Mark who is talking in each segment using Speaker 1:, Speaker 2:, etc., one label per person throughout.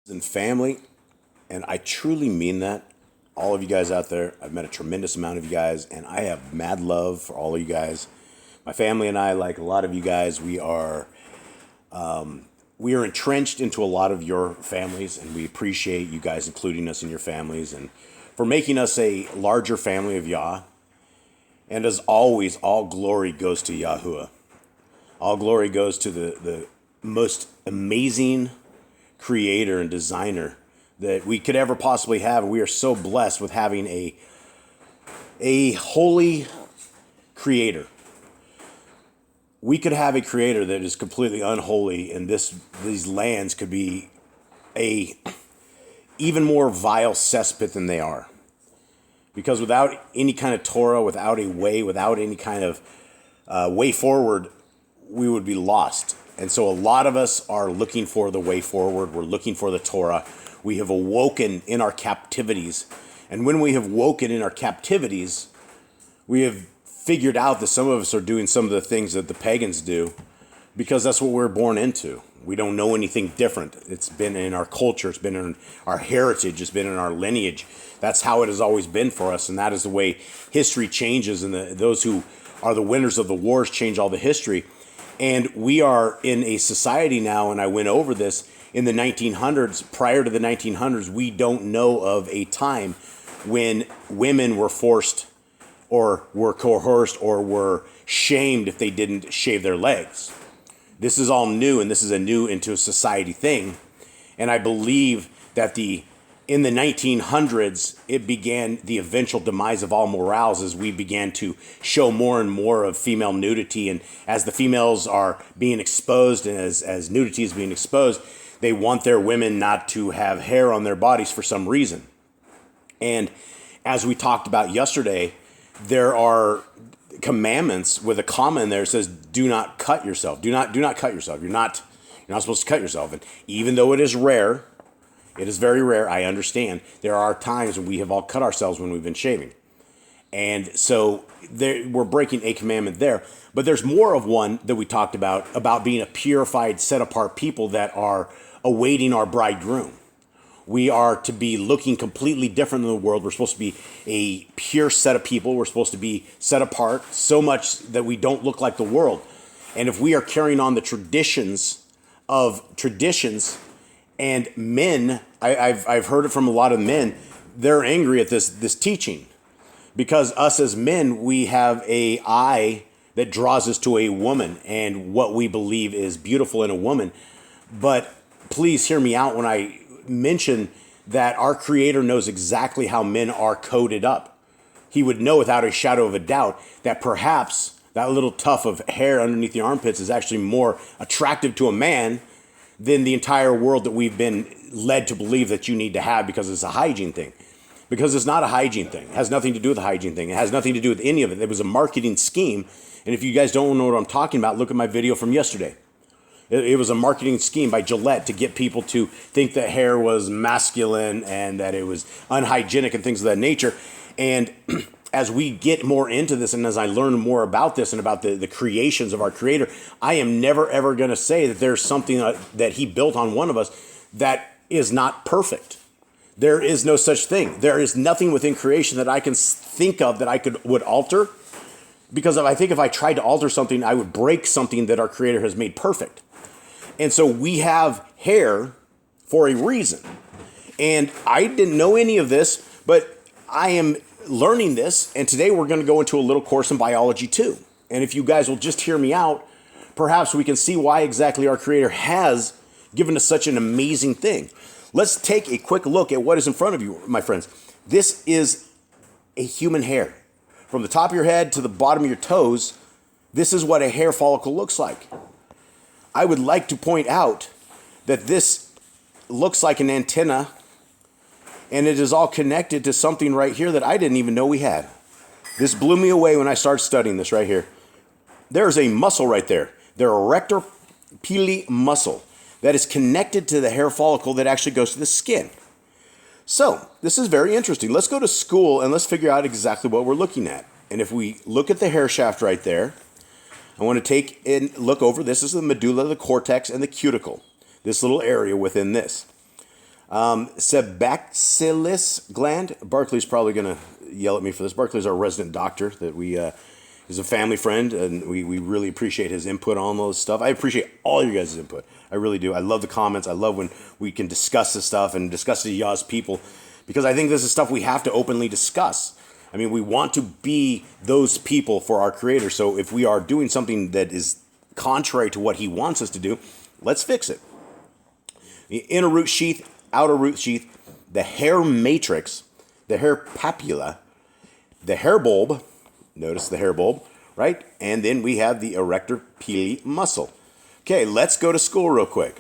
Speaker 1: and family, and I truly mean that. All of you guys out there, I've met a tremendous amount of you guys, and I have mad love for all of you guys. My family and I, like a lot of you guys, we are entrenched into a lot of your families, and we appreciate you guys including us in your families and for making us a larger family of Yah. And as always, all glory goes to Yahuwah. All glory goes to the most amazing creator and designer that we could ever possibly have. We are so blessed with having a holy creator. We could have a creator that is completely unholy, and these lands could be a even more vile cesspit than they are. Because without any kind of Torah, without a way, without any kind of way forward, we would be lost. And so a lot of us are looking for the way forward. We're looking for the Torah. We have awoken in our captivities. And when we have woken in our captivities, we have figured out that some of us are doing some of the things that the pagans do because that's what we're born into. We don't know anything different. It's been in our culture. It's been in our heritage. It's been in our lineage. That's how it has always been for us. And that is the way history changes. And those who are the winners of the wars change all the history. And we are in a society now, and I went over this, in the 1900s, prior to the 1900s, we don't know of a time when women were forced or were coerced or were shamed if they didn't shave their legs. This is all new, and this is a new into a society thing. And I believe that in the 1900s, it began the eventual demise of all morals as we began to show more and more of female nudity. And as the females are being exposed and as nudity is being exposed, they want their women not to have hair on their bodies for some reason. And as we talked about yesterday, there are commandments with a comma in there that says, do not cut yourself. Do not cut yourself. You're not supposed to cut yourself. And even though it is rare, it is very rare, I understand, there are times when we have all cut ourselves when we've been shaving. And so we're breaking a commandment there. But there's more of one that we talked about being a purified, set-apart people that are awaiting our bridegroom. We are to be looking completely different than the world. We're supposed to be a pure set of people. We're supposed to be set apart so much that we don't look like the world. And if we are carrying on the traditions and men, I've heard it from a lot of men, they're angry at this teaching. Because us as men, we have a eye that draws us to a woman and what we believe is beautiful in a woman. But please hear me out when I mention that our Creator knows exactly how men are coded up. He would know without a shadow of a doubt that perhaps that little tuft of hair underneath the armpits is actually more attractive to a man than the entire world that we've been led to believe that you need to have because it's a hygiene thing. Because it's not a hygiene thing. It has nothing to do with the hygiene thing. It has nothing to do with any of it. It was a marketing scheme. And if you guys don't know what I'm talking about, look at my video from yesterday. It was a marketing scheme by Gillette to get people to think that hair was masculine and that it was unhygienic and things of that nature. And as we get more into this and as I learn more about this and about the creations of our Creator, I am never, ever going to say that there's something that He built on one of us that is not perfect. There is no such thing. There is nothing within creation that I can think of that I would alter, because I think if I tried to alter something, I would break something that our Creator has made perfect. And so we have hair for a reason. And I didn't know any of this, but I am learning this. And today we're going to go into a little course in biology too. And if you guys will just hear me out, perhaps we can see why exactly our Creator has given us such an amazing thing. Let's take a quick look at what is in front of you, my friends. This is a human hair. From the top of your head to the bottom of your toes, this is what a hair follicle looks like. I would like to point out that this looks like an antenna, and it is all connected to something right here that I didn't even know we had. This blew me away when I started studying this right here. There's a muscle right there. The Erector Pili muscle that is connected to the hair follicle that actually goes to the skin. So this is very interesting. Let's go to school and let's figure out exactly what we're looking at. And if we look at the hair shaft right there, I want to take and look over. This is the medulla, the cortex, and the cuticle. This little area within this. Sebaxillus gland. Barclay's probably going to yell at me for this. Barclay's our resident doctor that we is a family friend, and we really appreciate his input on all this stuff. I appreciate all your guys' input. I really do. I love the comments. I love when we can discuss this stuff and discuss it to Yah's people, because I think this is stuff we have to openly discuss. I mean, we want to be those people for our Creator. So if we are doing something that is contrary to what He wants us to do, let's fix it. The inner root sheath, outer root sheath, the hair matrix, the hair papilla, the hair bulb. Notice the hair bulb, right? And then we have the Erector Pili muscle. Okay, let's go to school real quick.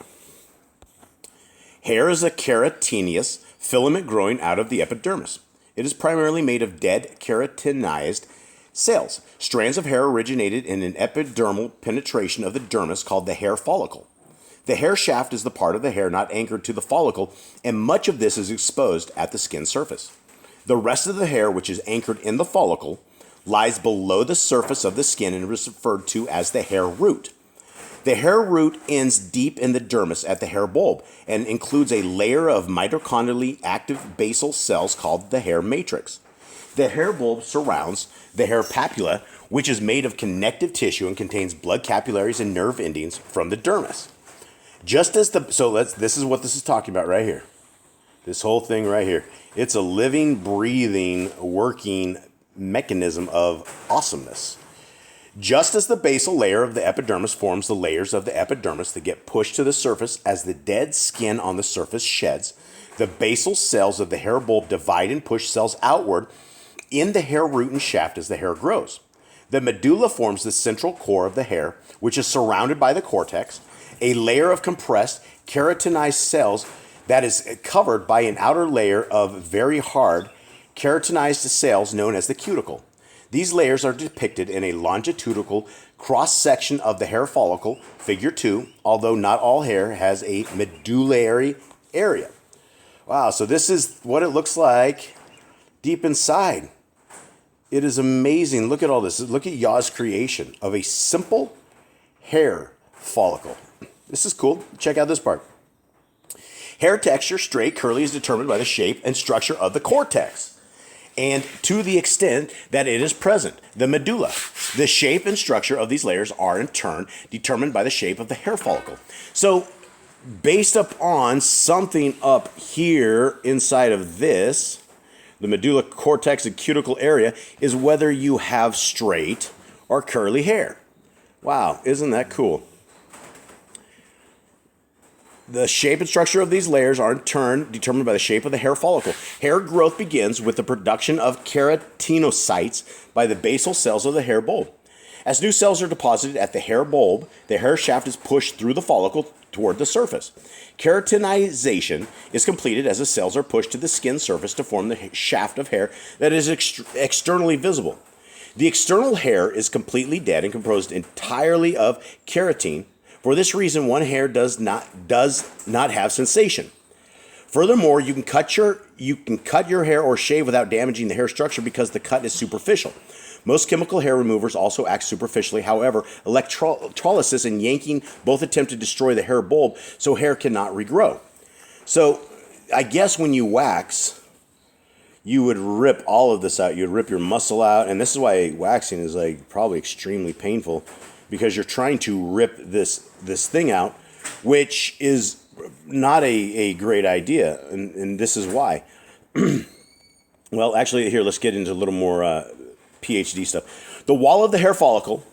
Speaker 1: Hair is a keratinous filament growing out of the epidermis. It is primarily made of dead keratinized cells. Strands of hair originated in an epidermal penetration of the dermis called the hair follicle. The hair shaft is the part of the hair not anchored to the follicle, and much of this is exposed at the skin surface. The rest of the hair, which is anchored in the follicle, lies below the surface of the skin and is referred to as the hair root. The hair root ends deep in the dermis at the hair bulb and includes a layer of mitochondrially active basal cells called the hair matrix. The hair bulb surrounds the hair papilla, which is made of connective tissue and contains blood capillaries and nerve endings from the dermis. This is what this is talking about right here. This whole thing right here. It's a living, breathing, working mechanism of awesomeness. Just as the basal layer of the epidermis forms the layers of the epidermis that get pushed to the surface as the dead skin on the surface sheds, the basal cells of the hair bulb divide and push cells outward in the hair root and shaft as the hair grows. The medulla forms the central core of the hair, which is surrounded by the cortex, a layer of compressed, keratinized cells that is covered by an outer layer of very hard, keratinized cells known as the cuticle. These layers are depicted in a longitudinal cross-section of the hair follicle, figure 2, although not all hair has a medullary area. Wow, so this is what it looks like deep inside. It is amazing. Look at all this. Look at Yah's creation of a simple hair follicle. This is cool. Check out this part. Hair texture, straight, curly, is determined by the shape and structure of the cortex, and to the extent that it is present, the medulla. The shape and structure of these layers are in turn determined by the shape of the hair follicle. So, based upon something up here inside of this, the medulla, cortex, and cuticle area, is whether you have straight or curly hair. Wow, isn't that cool? The shape and structure of these layers are in turn determined by the shape of the hair follicle. Hair growth begins with the production of keratinocytes by the basal cells of the hair bulb. As new cells are deposited at the hair bulb, the hair shaft is pushed through the follicle toward the surface. Keratinization is completed as the cells are pushed to the skin surface to form the shaft of hair that is externally visible. The external hair is completely dead and composed entirely of keratin. For this reason, one hair does not have sensation. Furthermore, you can cut your hair or shave without damaging the hair structure because the cut is superficial. Most chemical hair removers also act superficially. However, electrolysis and yanking both attempt to destroy the hair bulb, so hair cannot regrow. So, I guess when you wax, you would rip all of this out. You'd rip your muscle out, and this is why waxing is probably extremely painful, because you're trying to rip this thing out, which is not a great idea, and this is why. Well, actually, here, let's get into a little more PhD stuff. The wall of the hair follicle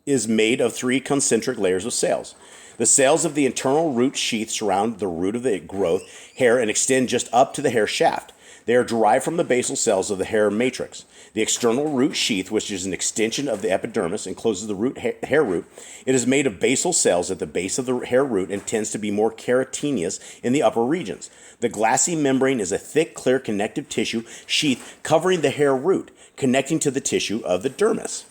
Speaker 1: is made of 3 concentric layers of cells. The cells of the internal root sheath surround the root of the growth hair and extend just up to the hair shaft. They are derived from the basal cells of the hair matrix. The external root sheath, which is an extension of the epidermis, encloses the hair root. It is made of basal cells at the base of the hair root and tends to be more keratinous in the upper regions. The glassy membrane is a thick, clear connective tissue sheath covering the hair root, connecting to the tissue of the dermis.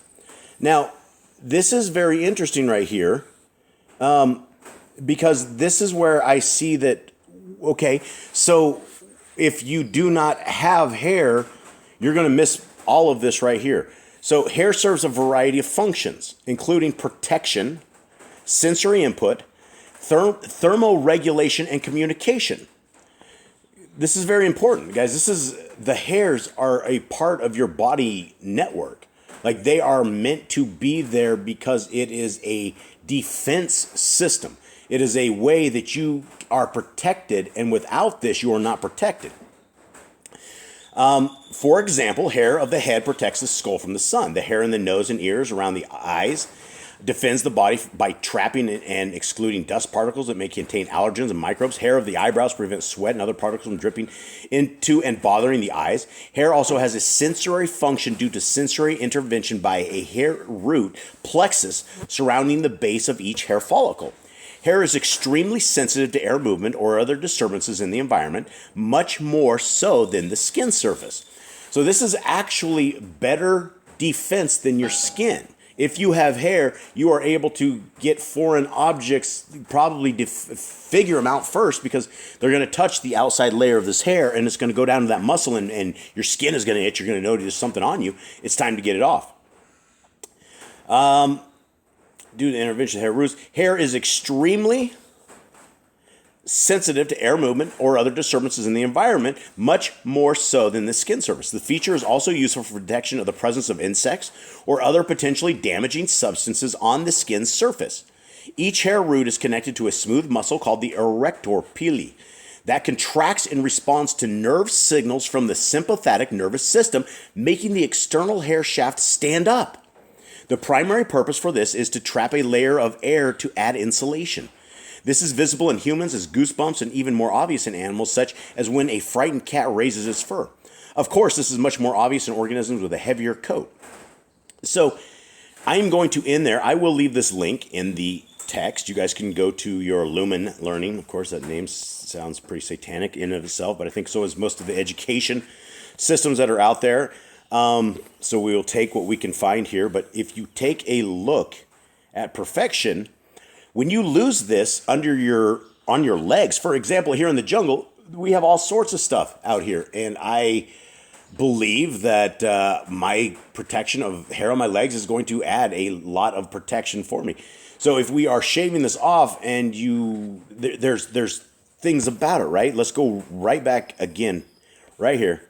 Speaker 1: Now, this is very interesting right here, because this is where I see that, okay, so if you do not have hair, you're going to miss all of this right here. So hair serves a variety of functions, including protection, sensory input, thermoregulation, and communication. this is very important, guys. The hairs are a part of your body network. Like, they are meant to be there because it is a defense system. It is a way that you are protected, and without this, you are not protected. For example, hair of the head protects the skull from the sun. The hair in the nose and ears around the eyes defends the body by trapping and excluding dust particles that may contain allergens and microbes. Hair of the eyebrows prevents sweat and other particles from dripping into and bothering the eyes. Hair also has a sensory function due to sensory intervention by a hair root plexus surrounding the base of each hair follicle. Hair is extremely sensitive to air movement or other disturbances in the environment, much more so than the skin surface. So this is actually better defense than your skin. If you have hair, you are able to get foreign objects, probably figure them out first, because they're going to touch the outside layer of this hair, and it's going to go down to that muscle, and your skin is going to itch. You're going to notice something on you. It's time to get it off. Due to intervention of hair roots, hair is extremely sensitive to air movement or other disturbances in the environment, much more so than the skin surface. The feature is also useful for protection of the presence of insects or other potentially damaging substances on the skin's surface. Each hair root is connected to a smooth muscle called the Erector, Pili, that contracts in response to nerve signals from the sympathetic nervous system, making the external hair shaft stand up. The primary purpose for this is to trap a layer of air to add insulation. This is visible in humans as goosebumps, and even more obvious in animals, such as when a frightened cat raises its fur. Of course, this is much more obvious in organisms with a heavier coat. So I'm going to end there. I will leave this link in the text. You guys can go to your Lumen Learning. Of course, that name sounds pretty satanic in and of itself, but I think so is most of the education systems that are out there. So we will take what we can find here. But if you take a look at perfection, when you lose this on your legs, for example, here in the jungle, we have all sorts of stuff out here. And I believe that my protection of hair on my legs is going to add a lot of protection for me. So if we are shaving this off, and there's things about it, right? Let's go right back again, right here.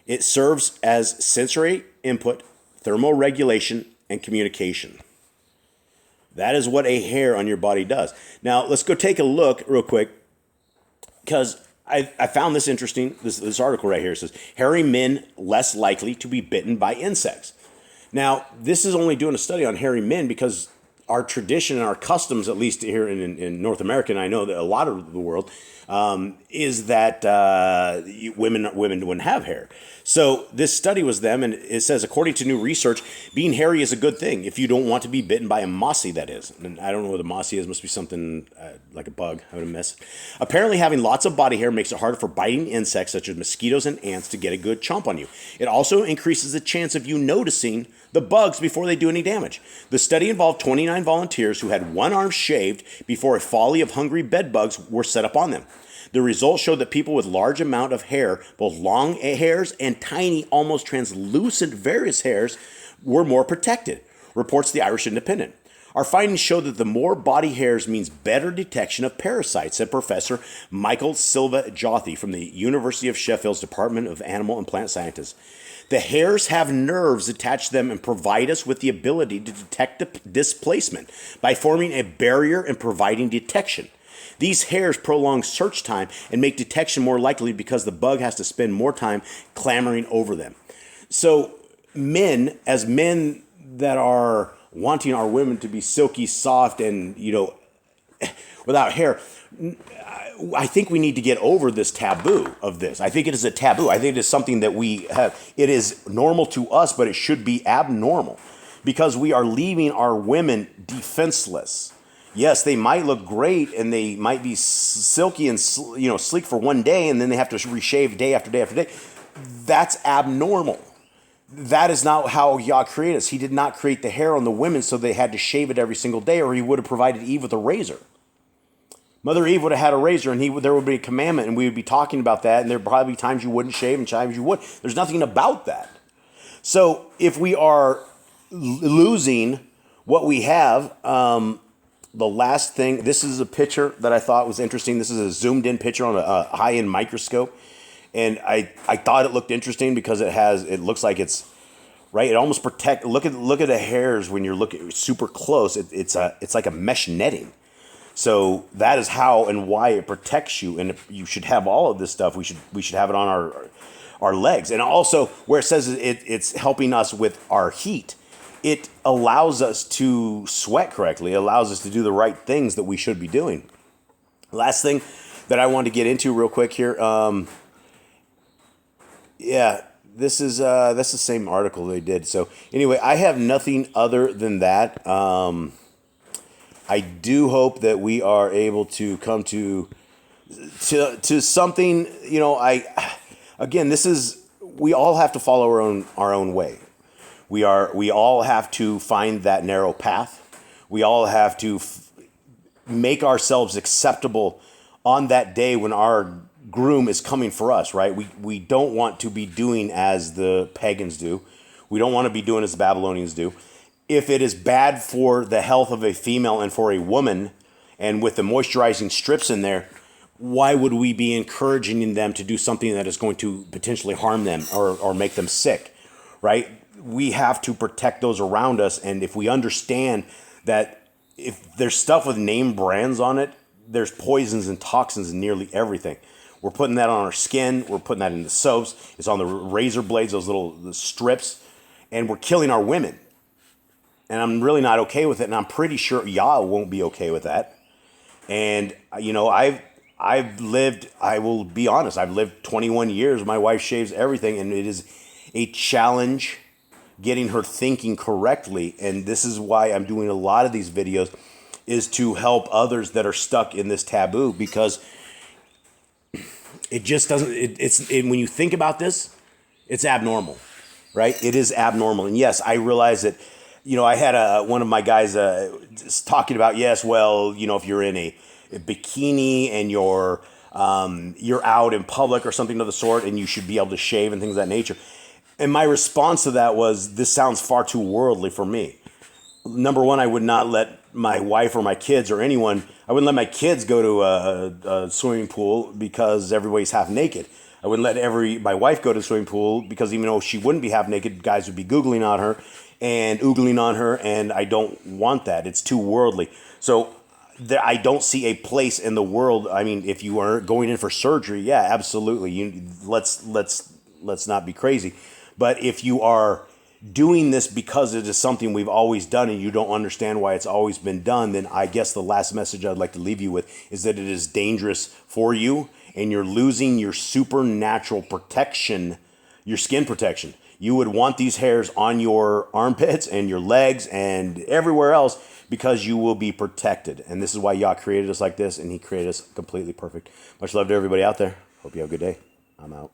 Speaker 1: It serves as sensory input, thermoregulation, and communication. That is what a hair on your body does. Now, let's go take a look real quick, because I found this interesting. This article right here says, hairy men less likely to be bitten by insects. Now, this is only doing a study on hairy men because our tradition and our customs, at least here in North America, and I know that a lot of the world, is that women wouldn't have hair. So this study was them, and it says, according to new research, being hairy is a good thing if you don't want to be bitten by a mossy, that is. And I don't know what a mossy is. Must be something like a bug. I would have missed. Apparently, having lots of body hair makes it harder for biting insects such as mosquitoes and ants to get a good chomp on you. It also increases the chance of you noticing the bugs before they do any damage. The study involved 29 volunteers who had one arm shaved before a folly of hungry bed bugs were set up on them. The results showed that people with large amount of hair, both long hairs and tiny, almost translucent various hairs, were more protected, reports the Irish Independent. Our findings show that the more body hairs means better detection of parasites, said Professor Michael Silva Jothy from the University of Sheffield's Department of Animal and Plant Sciences. The hairs have nerves attached to them and provide us with the ability to detect displacement by forming a barrier and providing detection. These hairs prolong search time and make detection more likely because the bug has to spend more time clamoring over them. So men that are wanting our women to be silky, soft, and, without hair, I think we need to get over this taboo of this. I think it is a taboo. I think it is something that we have. It is normal to us, but it should be abnormal because we are leaving our women defenseless. Yes, they might look great and they might be silky and sleek for one day, and then they have to reshave day after day after day. That's abnormal. That is not how Yah created us. He did not create the hair on the women so they had to shave it every single day, or he would have provided Eve with a razor. Mother Eve would have had a razor, and there would be a commandment, and we would be talking about that, and there would probably be times you wouldn't shave and times you would. There's nothing about that. So if we are losing what we have, the last thing, this is a picture that I thought was interesting. This is a zoomed in picture on a high-end microscope. And I thought it looked interesting because it looks like it's right. It almost look at the hairs when you're looking super close. It's like a mesh netting. So that is how and why it protects you. And if you should have all of this stuff, we should have it on our legs. And also where it says it's helping us with our heat, it allows us to sweat correctly. It allows us to do the right things that we should be doing. Last thing that I wanted to get into real quick here. Yeah, this is that's the same article they did. So anyway, I have nothing other than that. I do hope that we are able to come to something. We all have to follow our own way. We all have to find that narrow path. We all have to make ourselves acceptable on that day when our groom is coming for us, right? We don't want to be doing as the pagans do. We don't want to be doing as the Babylonians do. If it is bad for the health of a female and for a woman, and with the moisturizing strips in there, why would we be encouraging them to do something that is going to potentially harm them or make them sick, right? We have to protect those around us. And if we understand that if there's stuff with name brands on it, there's poisons and toxins in nearly everything. We're putting that on our skin. We're putting that in the soaps. It's on the razor blades, the strips, and we're killing our women. And I'm really not okay with it. And I'm pretty sure Yah won't be okay with that. And, I will be honest, I've lived 21 years. My wife shaves everything, and it is a challenge getting her thinking correctly. And this is why I'm doing a lot of these videos, is to help others that are stuck in this taboo, because it just doesn't, when you think about this, it's abnormal, right? It is abnormal. And yes, I realize that, I had one of my guys talking about, yes, well, if you're in a bikini and you're out in public or something of the sort, and you should be able to shave and things of that nature. And my response to that was, this sounds far too worldly for me. Number one, I would not let my wife or my kids or anyone, I wouldn't let my kids go to a swimming pool because everybody's half naked. I wouldn't let my wife go to the swimming pool because even though she wouldn't be half naked, guys would be googling on her and oogling on her, and I don't want that. It's too worldly. So I don't see a place in the world. I mean, if you are going in for surgery, yeah, absolutely. Let's not be crazy. But if you are doing this because it is something we've always done and you don't understand why it's always been done, then I guess the last message I'd like to leave you with is that it is dangerous for you, and you're losing your supernatural protection, your skin protection. You would want these hairs on your armpits and your legs and everywhere else because you will be protected. And this is why Yah created us like this, and he created us completely perfect. Much love to everybody out there. Hope you have a good day. I'm out.